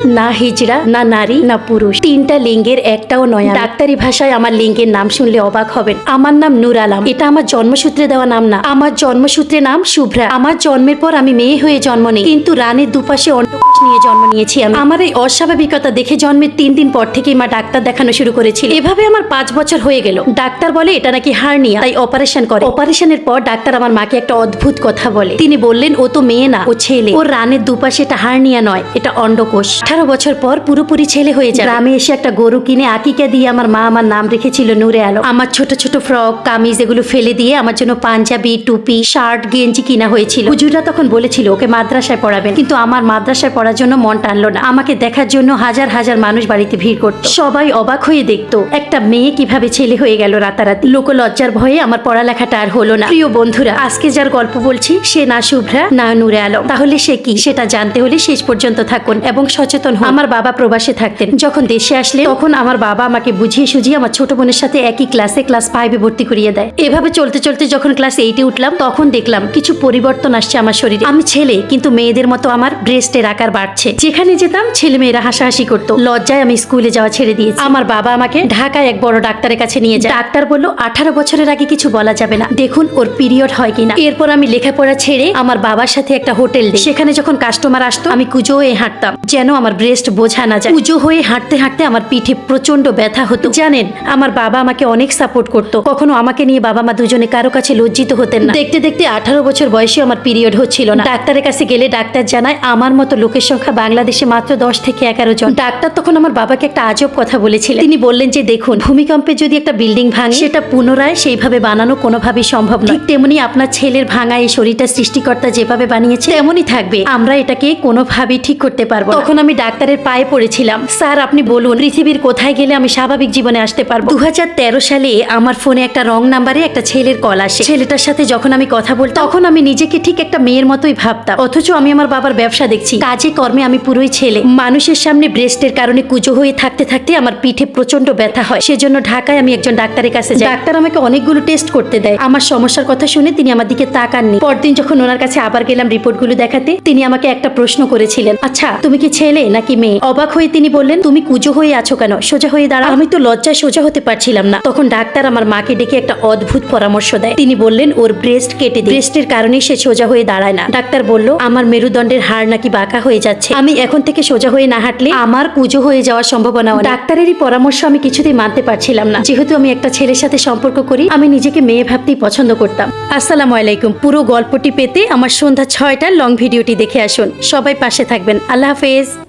না হিজড়া, না নারী, না পুরুষ, তিনটা লিঙ্গের একটাও নয়। ডাক্তারি ভাষায় আমার লিঙ্গের নাম শুনলে অবাক হবেন। আমার নাম নূর আলম। এটা আমার জন্মসূত্রে দেওয়া নাম না। আমার জন্মসূত্রে নাম শুভ্রা। আমার জন্মের পর আমি মেয়ে হয়ে জন্ম নেই, কিন্তু রানের দুপাশে অন্ডকোষ নিয়ে জন্ম নিয়েছি আমি। আমার এই অস্বাভাবিকতা দেখে জন্মের 3 দিন পর থেকেই মা ডাক্তার দেখানো শুরু করেছিল। এভাবে আমার 5 বছর হয়ে গেল। ডাক্তার বলে এটা নাকি হার্নিয়া, তাই অপারেশন করে। অপারেশনের পর ডাক্তার আমার মাকে একটা অদ্ভুত কথা বলে। তিনি বললেন ও তো মেয়ে না, ও ছেলে। ওর রানের দুপাশে এটা হার্নিয়া নয়, এটা অন্ডকোষ। 18 বছর পর পুরোপুরি ছেলে হয়ে যায়। গ্রামে এসে একটা গরু কিনে আকিকা দিয়ে আমার মা আমার নাম রেখেছিল নূরে আলম। আমার ছোট ছোট ফ্রক, কামিজ এগুলো ফেলে দিয়ে আমার জন্য পাঞ্জাবি, টুপি, শার্ট, গেঞ্জি কিনা হয়েছিল। হুজুররা তখন বলেছিল ওকে মাদ্রাসায় পড়াবেন, কিন্তু আমার মাদ্রাসায় পড়ার জন্য মন টানলো না। আমাকে দেখার জন্য হাজার হাজার মানুষ বাড়িতে ভিড় করত। সবাই অবাক হয়ে দেখতো একটা মেয়ে কিভাবে ছেলে হয়ে গেল রাতারাতি। লোকলজ্জার ভয়ে আমার পড়ালেখাটা আর হলো না। প্রিয় বন্ধুরা, আজকে যার গল্প বলছি সে না শুভ্রা, না নূরে আলম। তাহলে সে কি, সেটা জানতে হলে শেষ পর্যন্ত থাকুন এবং সচেতন হন। আমার বাবা প্রবাসে থাকতেন। যখন দেশে আসলে তখন আমার বাবা আমাকে বুঝিয়ে সুঝিয়ে আমার ছোট বোনের সাথে একই ক্লাসে ক্লাস 5-এ ভর্তি করিয়ে দেয়। এভাবে চলতে চলতে যখন ক্লাস 8-এ উঠলাম তখন দেখলাম কিছু পরিবর্তন আসছে আমার শরীরে। আমি ছেলে, কিন্তু মেয়েদের মতো আমার ব্রেস্টের আকার বাড়ছে। যেখানে যেতাম ছেলে মেয়েরা হাসাহাসি করতো। লজ্জায় আমি স্কুলে যাওয়া ছেড়ে দিয়েছি। আমার বাবা আমাকে ঢাকায় এক বড় ডাক্তারের কাছে নিয়ে যায়। ডাক্তার বলল 18 বছরের আগে কিছু বলা যাবে না, দেখুন ওর পিরিয়ড হয় কিনা। এরপর আমি লেখাপড়া ছেড়ে আমার বাবার সাথে একটা হোটেল দিই। সেখানে যখন কাস্টমার আসতো আমি কুজো হয়ে হাঁটতাম, যেন আমার ব্রেস্ট বোঝা না যায়। কুজো হয়ে হাঁটতে হাঁটতে আমার পিঠে প্রচন্ড ব্যথা হতো। জানেন, আমার বাবা আমাকে অনেক সাপোর্ট করতো। কখনো আমাকে নিয়ে বাবা মা দুজনে কারো কাছে লজ্জিত হতেন না। দেখতে দেখতে 18 বছর বয়সে আমার পিরিয়ড হচ্ছিল না। ডাক্তারের কাছে গেলে ডাক্তার জানায় আমার মতো লোকের সংখ্যা বাংলাদেশে মাত্র 10 থেকে 11 জন। ডাক্তার তখন আমার বাবাকে একটা আজব কথা বলেছিলেন। তিনি বললেন যে দেখুন, ভূমিকম্পে যদি একটা বিল্ডিং ভাঙে সেটা পুনরায় সেইভাবে বানানো কোনোভাবেই সম্ভব নয়। ঠিক তেমনি আপনার ছেলের ভাঙা এই শরীরটা সৃষ্টিকর্তা যেভাবে বানিয়েছে তেমনই থাকবে। আমরা এটাকে কোনোভাবেই ঠিক করতে পারবো। তখন আমি ডাক্তারের পায়ে পড়েছিলাম, স্যার আপনি বলুন পৃথিবীর কোথায় গেলে আমি স্বাভাবিক জীবনে আসতে পারবো। 2013 সালে আমার ফোনে একটা রং নাম্বারে একটা ছেলের কল আসে। ছেলেটার সাথে যখন আমি কথা বলতাম তখন আমি নিজেকে ঠিক একটা মেয়ের মতোই ভাবতাম, অথচ আমি আমার বাবার ব্যবসা দেখছি। কাজে কর্মে আমি পুরোই ছেলে। মানুষের সামনে ব্রেস্টের কারণে কুজো হয়ে থাকতে থাকতে আমার পিঠে প্রচন্ড ব্যথা হয়। সেজন্য ঢাকায় আমি একজন ডাক্তারের কাছে যাই। ডাক্তার আমাকে অনেকগুলো টেস্ট করতে দেয়। আমার সমস্যার কথা শুনে তিনি আমার দিকে তাকাননি। পরদিন যখন ওনার কাছে আবার গেলাম রিপোর্টগুলো দেখাতে, তিনি আমাকে একটা প্রশ্ন করেছিলেন, আচ্ছা তুমি কি ছেলে নাকি মেয়ে? অবাক হয়ে তিনি বললেন, তুমি কুজো হয়ে আছো কেন, সোজা হয়ে দাঁড়াও। আমি তো লজ্জায় সোজা হতে পারছিলাম না। তখন ডাক্তার আমার মাকে ডেকে একটা অদ্ভুত পরামর্শ দেয়। তিনি বললেন ওর ব্রেস্ট কেটে দিই। ব্রেস্টের কারণে সে সোজা হয়ে দাঁড়ায় না। ডাক্তার বলল আমার মেরুদণ্ডের হাড় নাকি বাঁকা হয়ে যাচ্ছে। আমি এখন থেকে সোজা হয়ে না হাঁটলে আমার কুজো হয়ে যাওয়ার সম্ভাবনা অনেক। ডাক্তারেরই পরামর্শ আমি কিছুতেই মানতে পারছিলাম না। যেহেতু আমি একটা ছেলের সাথে সম্পর্ক করি, আমি নিজেকে মেয়ে ভাবতেই পছন্দ করতাম। আসসালামু আলাইকুম। পুরো গল্পটি পেতে আমার সন্ধ্যা 6টার লং ভিডিওটি দেখে আসুন। সবাই পাশে থাকবেন। আল্লাহ হাফেজ।